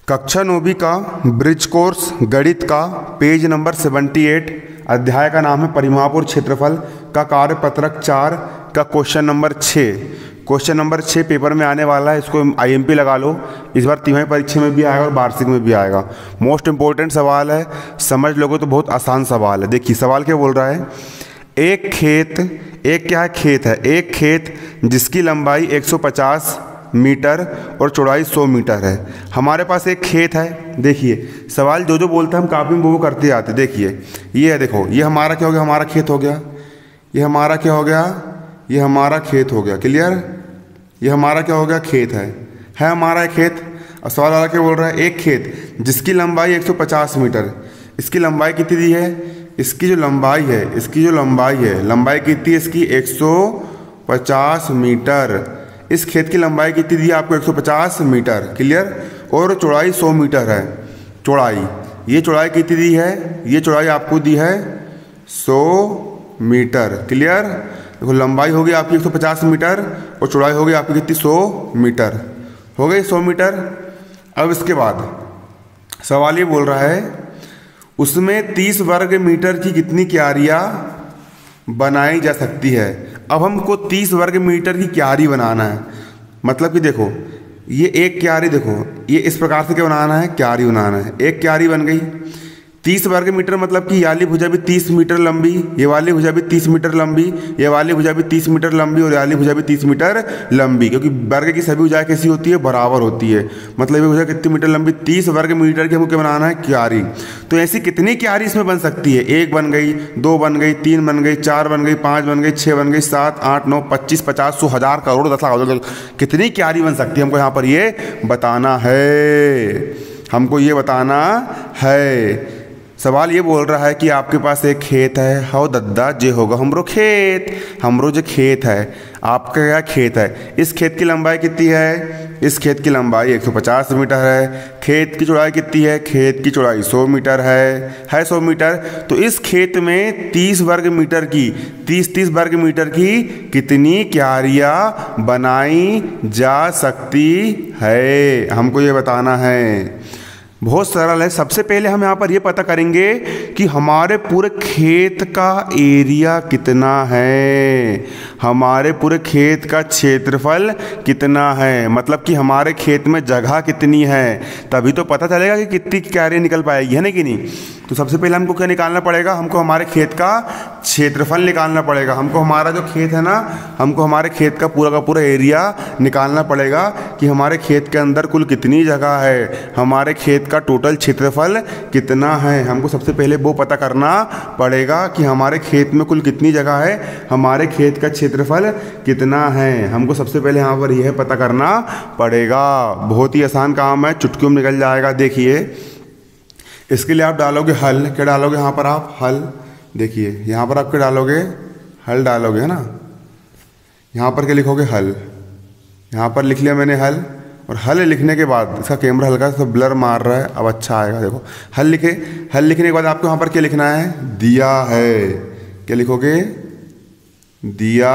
कक्षा 9वीं का bridge course गणित का पेज नंबर 78, अध्याय का नाम है परिमाप और क्षेत्रफल का कार्यपत्रक 4 का question number 6। Question number 6 paper में आने वाला है, इसको IMP लगा लो। इस बार तिमाही परीक्षा में भी आएगा और वार्षिक में भी आएगा। मोस्ट इंपॉर्टेंट सवाल है, समझ लोगे तो बहुत आसान सवाल है। देखिए सवाल क्या बोल रहा है, एक खेत है, एक खेत जिसकी लंबाई 150 मीटर और चौड़ाई 100 मीटर है। हमारे पास एक खेत है। देखिए सवाल जो बोलते हैं हम काफ़ी वो करते आते। देखिए ये है, देखो ये हमारा क्या हो गया, हमारा खेत हो गया। ये हमारा क्या हो गया, ये हमारा खेत हो गया। क्लियर, ये हमारा क्या हो गया, खेत है हमारा एक खेत। और सवाल वाला क्या बोल रहा है, एक खेत जिसकी लंबाई 150 मीटर। इसकी लंबाई कितनी दी है, इसकी जो लंबाई है, लंबाई कितनी है इसकी 150 मीटर। इस खेत की लंबाई कितनी दी है आपको 150 मीटर। क्लियर, और चौड़ाई 100 मीटर है। चौड़ाई, ये चौड़ाई कितनी दी है, ये चौड़ाई आपको दी है 100 मीटर। क्लियर, देखो लंबाई होगी आपकी 150 मीटर और चौड़ाई होगी आपकी कितनी 100 मीटर। हो गई 100 मीटर। अब इसके बाद सवाल ये बोल रहा है उसमें 30 वर्ग मीटर की कितनी क्यारियाँ बनाई जा सकती है। अब हमको 30 वर्ग मीटर की क्यारी बनाना है। मतलब कि देखो ये एक क्यारी, देखो ये इस प्रकार से क्या बनाना है, क्यारी बनाना है। एक क्यारी बन गई 30 वर्ग मीटर, मतलब कि ये वाली भुजा भी 30 मीटर लंबी, ये वाली भुजा भी 30 मीटर लंबी, ये वाली भुजा भी 30 मीटर लंबी और ये वाली भुजा भी 30 मीटर लंबी। क्योंकि वर्ग की सभी भुजाएं कैसी होती है, बराबर होती है। मतलब ये भुजा कितनी मीटर लंबी, 30 वर्ग मीटर की हमको क्या बनाना है, क्यारी। तो ऐसी कितनी क्यारी इसमें बन सकती है, 1 बन गई, 2 बन गई, 3 बन गई, 4 बन गई, 5 बन गई, 6 बन गई, 7, 8, 9, 25, 50, 100, 1000, करोड़, 10 लाख, कितनी क्यारी बन सकती है हमको यहाँ पर ये बताना है। हमको ये बताना है। सवाल ये बोल रहा है कि आपके पास एक खेत है, हाउ दद्दा जे होगा हमरो खेत। हमरो जो खेत है, आपका क्या खेत है, इस खेत की लंबाई कितनी है, इस खेत की लंबाई 150 मीटर है। खेत की चौड़ाई कितनी है, खेत की चौड़ाई 100 मीटर है 100 मीटर। तो इस खेत में 30 वर्ग मीटर की 30 वर्ग मीटर की कितनी क्यारियाँ बनाई जा सकती है, हमको ये बताना है। बहुत सरल है। सबसे पहले हम यहाँ पर ये पता करेंगे कि हमारे पूरे खेत का एरिया कितना है, हमारे पूरे खेत का क्षेत्रफल कितना है, मतलब कि हमारे खेत में जगह कितनी है। तभी तो पता चलेगा कि कितनी क्यारी निकल पाएगी, है ना कि नहीं। तो सबसे पहले हमको क्या निकालना पड़ेगा, हमको हमारे खेत का क्षेत्रफल निकालना पड़ेगा। हमको हमारा जो खेत है ना, हमको हमारे खेत का पूरा एरिया निकालना पड़ेगा कि हमारे खेत के अंदर कुल कितनी जगह है, हमारे खेत का टोटल क्षेत्रफल कितना है। हमको सबसे पहले वो पता करना पड़ेगा कि हमारे खेत में कुल कितनी जगह है, हमारे खेत का क्षेत्रफल कितना है। हमको सबसे पहले यहाँ पर यह पता करना पड़ेगा। बहुत ही आसान काम है, चुटकियों में निकल जाएगा। देखिए इसके लिए आप डालोगे हल। क्या डालोगे यहाँ पर आप, हल। देखिए यहाँ पर आप क्या डालोगे, हल डालोगे, है ना। यहाँ पर क्या लिखोगे, हल। यहाँ पर लिख लिया मैंने हल। और हल लिखने के बाद इसका कैमरा हल्का सा ब्लर मार रहा है, अब अच्छा आएगा। देखो हल लिखे, हल लिखने के बाद आपको यहाँ पर क्या लिखना है, दिया है। क्या लिखोगे, दिया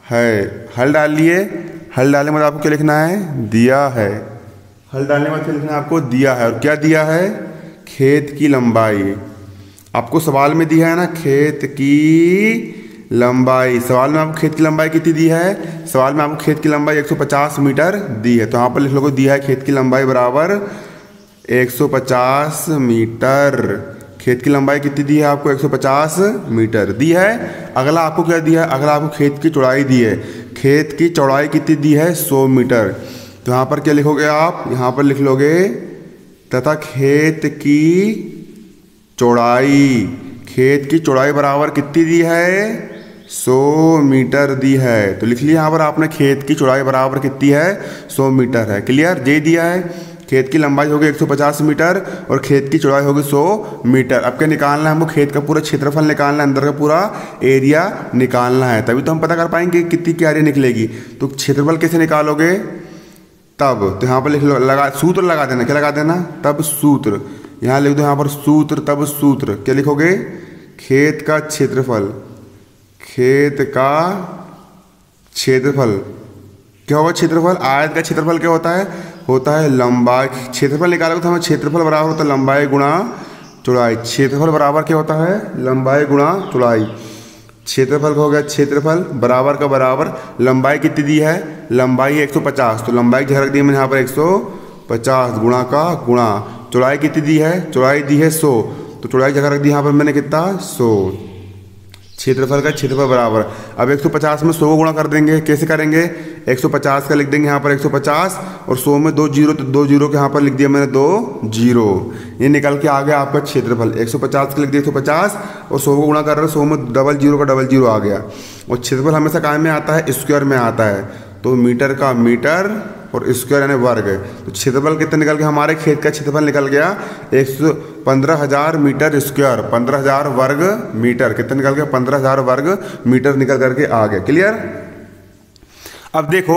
है। हल डाल लिए, हल डालने के बाद आपको क्या लिखना है, दिया है। हल डालने के बाद क्या लिखना है आपको, दिया है। और क्या दिया है, खेत की लंबाई। आपको सवाल में दिया है ना, खेत की लंबाई। सवाल में आपको खेत की लंबाई कितनी दी है, सवाल में आपको खेत की लंबाई 150 मीटर दी है। तो यहाँ पर लिख लो दिया है खेत की लंबाई बराबर 150 मीटर। खेत की लंबाई कितनी दी है आपको, 150 मीटर दी है। अगला आपको क्या दिया है, अगला आपको खेत की चौड़ाई दी है। खेत की चौड़ाई कितनी दी है, 100 मीटर। तो यहाँ पर क्या लिखोगे आप, यहाँ पर लिख लोगे तथा खेत की चौड़ाई, खेत की चौड़ाई बराबर कितनी दी है, 100 मीटर दी है। तो लिख लिया यहाँ पर आपने खेत की चौड़ाई बराबर कितनी है, 100 मीटर है। क्लियर, जे दिया है। खेत की लंबाई होगी 150 मीटर और खेत की चौड़ाई होगी 100 मीटर। अब क्या निकालना है हमको, खेत का पूरा क्षेत्रफल निकालना है, अंदर का पूरा एरिया निकालना है। तभी तो हम पता कर पाएंगे कितनी क्यारी निकलेगी। तो क्षेत्रफल कैसे निकालोगे, तब तो यहाँ पर लिख लो, लगा सूत्र लगा देना। क्या लगा देना, तब सूत्र। यहाँ लिख दो यहाँ पर सूत्र, तब सूत्र। क्या लिखोगे, खेत का क्षेत्रफल, खेत का क्षेत्रफल क्या होगा, क्षेत्रफल। आयत का क्षेत्रफल क्या होता है, होता है लंबाई, क्षेत्रफल निकालोगे तो हमें क्षेत्रफल बराबर होता है लंबाई गुणा चौड़ाई। क्षेत्रफल बराबर क्या होता है? लंबाई गुणा चौड़ाई। क्षेत्रफल का हो गया क्षेत्रफल बराबर का बराबर, लंबाई कितनी दी है? लंबाई 150, तो लंबाई की जगह रख दी मैंने यहाँ पर 150 गुणा का गुणा। चौड़ाई कितनी दी है? चौड़ाई दी है 100, तो चौड़ाई की जगह रख दी यहाँ पर मैंने कितना? 100। क्षेत्रफल का क्षेत्रफल बराबर, अब 150 में 100 को गुणा कर देंगे। कैसे करेंगे? 150 का लिख देंगे यहाँ पर 150 और 100 में 2 जीरो, तो 2 जीरो के यहाँ पर लिख दिया मैंने 2 जीरो। ये निकल के आ गया आपका क्षेत्रफल। 150 का लिख दिया 150 और 100 को गुणा कर रहे हैं, 100 में डबल जीरो का डबल जीरो आ गया। और क्षेत्रफल हमेशा काय में आता है? स्क्वायर में आता है, तो मीटर का मीटर और स्क्वायर यानी वर्ग। तो क्षेत्रफल कितना निकल गया? हमारे खेत का क्षेत्रफल निकल गया 15,000 मीटर स्क्वायर, 15,000 वर्ग मीटर। कितना निकल गया? 15,000 वर्ग मीटर निकल करके आ गया। क्लियर? अब देखो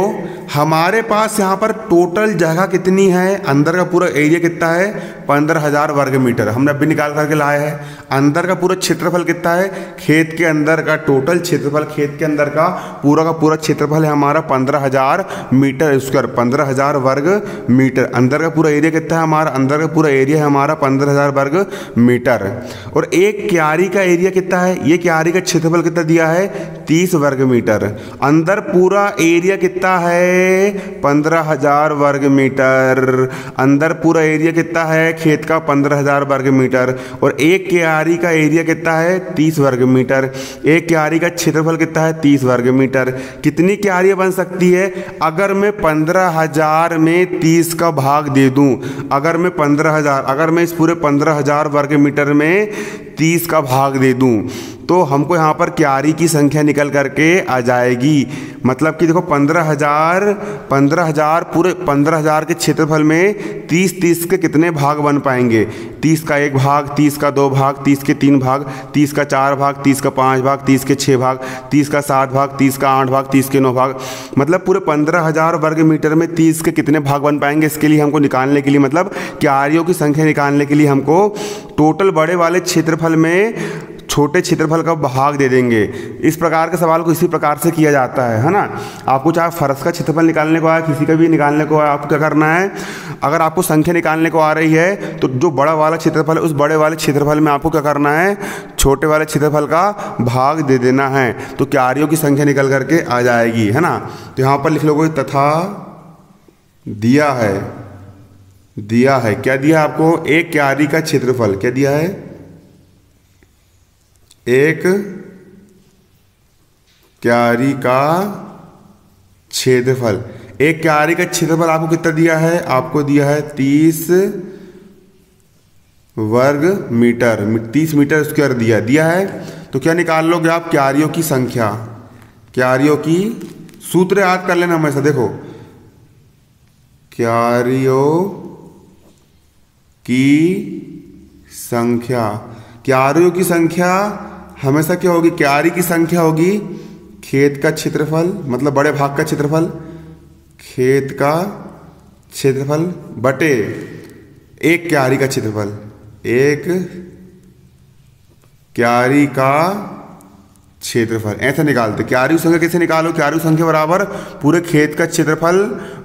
हमारे पास यहाँ पर टोटल जगह कितनी है, अंदर का पूरा एरिया कितना है? 15,000 वर्ग मीटर हमने अभी निकाल करके लाया है। अंदर का पूरा क्षेत्रफल कितना है? खेत के अंदर का टोटल क्षेत्रफल, खेत के अंदर का पूरा क्षेत्रफल है हमारा 15,000 मीटर स्क्वायर, 15,000 वर्ग मीटर। अंदर का पूरा एरिया कितना है हमारा? अंदर का पूरा एरिया है हमारा 15,000 वर्ग मीटर। और एक क्यारी का एरिया कितना है? ये क्यारी का क्षेत्रफल कितना दिया है? 30 वर्ग मीटर। अंदर पूरा एरिया कितना है? 15,000 वर्ग मीटर। अंदर पूरा एरिया कितना है खेत का? 15,000 वर्ग मीटर। और एक क्यारी का एरिया कितना है? 30 वर्ग मीटर। एक क्यारी का क्षेत्रफल कितना है? 30 वर्ग मीटर। कितनी क्यारियां बन सकती है? अगर मैं 15,000 में 30 का भाग दे दूं, अगर मैं 15,000, अगर मैं इस पूरे 15,000 वर्ग मीटर में 30 का भाग दे दूं, तो हमको यहाँ पर क्यारी की संख्या निकल करके आ जाएगी। मतलब कि देखो 15,000 पूरे 15,000 के क्षेत्रफल में 30 के कितने भाग बन पाएंगे? 30 का 1 भाग, 30 का 2 भाग, 30 के 3 भाग, 30 का 4 भाग, 30 का 5 भाग, 30 के 6 भाग, 30 का 7 भाग, 30 का 8 भाग, 30 के 9 भाग। मतलब पूरे 15,000 वर्ग मीटर में 30 के कितने भाग बन पाएंगे? इसके लिए हमको निकालने के लिए, मतलब क्यारियों की संख्या निकालने के लिए हमको टोटल बड़े वाले क्षेत्रफल में छोटे क्षेत्रफल का भाग दे देंगे। इस प्रकार के सवाल को इसी प्रकार से किया जाता है ना। आपको चाहे फर्श का क्षेत्रफल निकालने को आए, किसी का भी निकालने को आए, आपको क्या करना है? अगर आपको संख्या निकालने को आ रही है तो जो बड़ा वाला क्षेत्रफल है उस बड़े वाले क्षेत्रफल में आपको क्या करना है? छोटे वाले क्षेत्रफल का भाग दे देना है, तो क्यारियों की संख्या निकल करके आ जाएगी, है ना। तो यहाँ पर लिख लोगे तथा दिया है, दिया है क्या दिया आपको? एक क्यारी का क्षेत्रफल क्या दिया है? एक क्यारी का क्षेत्रफल। एक क्यारी का क्षेत्रफल आपको कितना दिया है? आपको दिया है 30 वर्ग मीटर, 30 मीटर स्क्वायर दिया है। तो क्या निकाल लोगे आप? क्यारियों की संख्या। क्यारियों की सूत्र याद कर लेना हमेशा। देखो क्यारियों की संख्या, क्यारियों की संख्या हमेशा क्या होगी? क्यारी की संख्या होगी खेत का क्षेत्रफल, मतलब बड़े भाग का क्षेत्रफल, खेत का क्षेत्रफल बटे एक क्यारी का क्षेत्रफल। एक क्यारी का क्षेत्रफल ऐसा निकालते। क्यारी संख्या कैसे निकालो? क्यारी संख्या बराबर पूरे खेत का क्षेत्रफल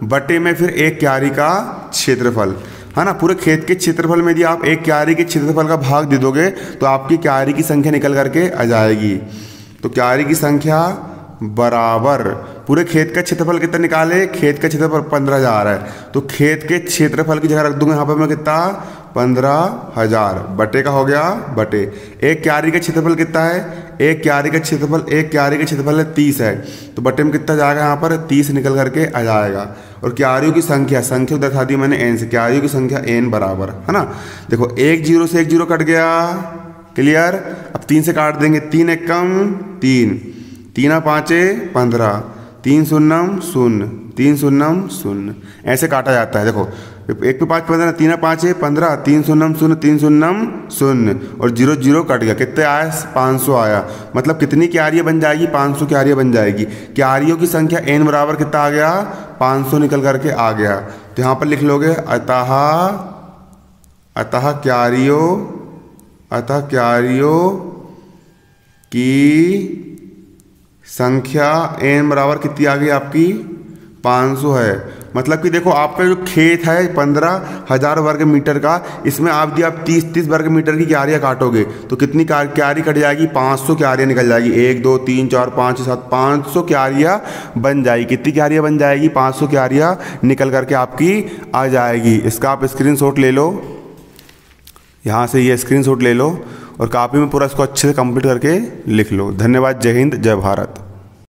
बटे में फिर एक क्यारी का क्षेत्रफल, है ना। पूरे खेत के क्षेत्रफल में यदि आप एक क्यारी के क्षेत्रफल का भाग दे दोगे तो आपकी क्यारी की संख्या निकल करके आ जाएगी। तो क्यारी की संख्या बराबर पूरे खेत का क्षेत्रफल कितना निकाले? खेत का क्षेत्रफल 15,000 है, तो खेत के क्षेत्रफल की जगह रख दूंगा यहाँ पर मैं कितना? 15,000 बटे का हो गया बटे। एक क्यारी का क्षेत्रफल कितना है? एक क्यारी का क्षेत्रफल है 30 है, तो बटे में कितना जाएगा? यहाँ पर 30 निकल करके आ जाएगा। और क्यारियों की संख्या दर्शा दी मैंने n से, क्यारियों की संख्या n बराबर, है ना। देखो 1 0 से 1 0 कट गया, क्लियर। अब 3 से काट देंगे, 3 1 कम 3, 3 5 15, 3 0 0, 3 0 0, ऐसे काटा जाता है। देखो 1 पे 5 15, 3 5 15, 3 0 0, 3 0 0 और 0 0 कट गया। कितने आया? 500 आया। मतलब कितनी क्यारियाँ बन जाएगी? 500 क्यारियाँ बन जाएगी। क्यारियों की संख्या n बराबर कितना आ गया? 500 निकल करके आ गया। तो यहाँ पर लिख लोगे अतः क्यारियों की संख्या n बराबर कितनी आ गई आपकी? 500 है। मतलब कि देखो आपका जो खेत है 15,000 वर्ग मीटर का, इसमें आप यदि आप 30 वर्ग मीटर की क्यारियाँ काटोगे तो कितनी क्यारी कट जाएगी? 500 क्यारियाँ निकल जाएगी। 1 2 3 4 5 7 500 क्यारियाँ बन जाएगी। कितनी क्यारियाँ बन जाएगी? 500 क्यारियाँ निकल करके आपकी आ जाएगी। इसका आप स्क्रीनशॉट ले लो, यहाँ से ये स्क्रीनशॉट ले लो और कॉपी में पूरा इसको अच्छे से कंप्लीट करके लिख लो। धन्यवाद। जय हिंद, जय भारत।